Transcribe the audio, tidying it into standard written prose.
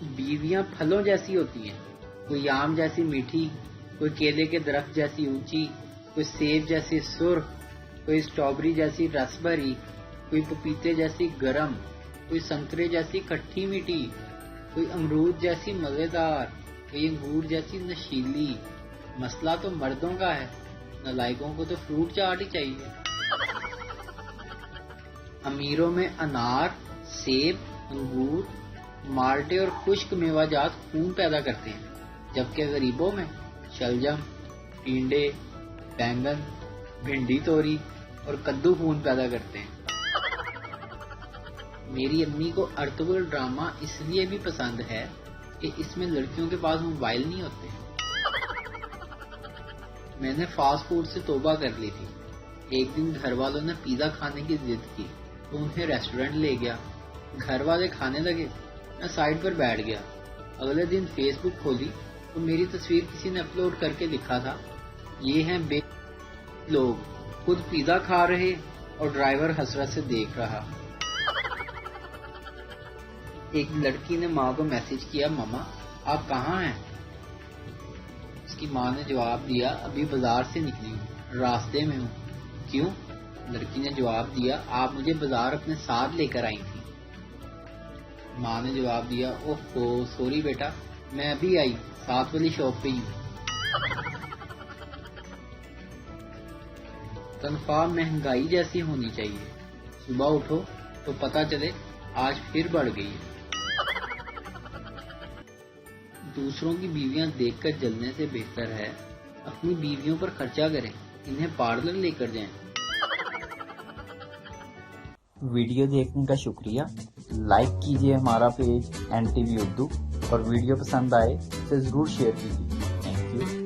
بیویاں پھلوں جیسی ہوتی ہیں، کوئی آم جیسی میٹھی، کوئی کیلے کے درخت جیسی اونچی، کوئی سیب جیسی سرخ، کوئی اسٹرابری جیسی رس بھری، کوئی پپیتے جیسی گرم، کوئی سنترے جیسی کھٹی میٹھی، کوئی امرود جیسی مزیدار، کوئی انگور جیسی نشیلی۔ مسئلہ تو مردوں کا ہے، نالائکوں کو تو فروٹ چاٹ ہی چاہیے۔ امیروں میں انار، سیب، انگور، مالٹے اور خشک میوہ جات خون پیدا کرتے ہیں، جبکہ غریبوں میں شلجم، ٹینڈے، بینگن، بھنڈی توری اور کدو خون پیدا کرتے ہیں۔ میری امی کو ارطغرل ڈرامہ اس لیے بھی پسند ہے کہ اس میں لڑکیوں کے پاس موبائل نہیں ہوتے۔ میں نے فاسٹ فوڈ سے توبہ کر لی تھی۔ ایک دن گھر والوں نے پیزا کھانے کی ضد کی تو انہیں ریسٹورنٹ لے گیا۔ گھر والے کھانے لگے، میں سائڈ پر بیٹھ گیا۔ اگلے دن فیس بک کھولی تو میری تصویر کسی نے اپلوڈ کر کے لکھا تھا، یہ ہیں بے لوگ، خود پیزا کھا رہے اور ڈرائیور حسرت سے دیکھ رہا۔ ایک لڑکی نے ماں کو میسج کیا، ماما آپ کہاں ہیں؟ اس کی ماں نے جواب دیا، ابھی بازار سے نکلی ہوں، راستے میں ہوں۔ کیوں؟ لڑکی نے جواب دیا، آپ مجھے بازار اپنے ساتھ لے کر آئی تھی۔ ماں نے جواب دیا، اوہ سوری بیٹا، میں ابھی آئی، ساتھ والی شاپ پہ ہی ہوں۔ تنخواہ مہنگائی جیسی ہونی چاہیے، صبح اٹھو تو پتہ چلے آج پھر بڑھ گئی ہے۔ دوسروں کی بیویاں دیکھ کر جلنے سے بہتر ہے اپنی بیویوں پر خرچہ کریں، انہیں پارلر لے کر جائیں۔ ویڈیو دیکھنے کا شکریہ۔ لائک کیجیے ہمارا پیج NTV اردو، اور ویڈیو پسند آئے تو ضرور شیئر کیجیے۔ Thank you.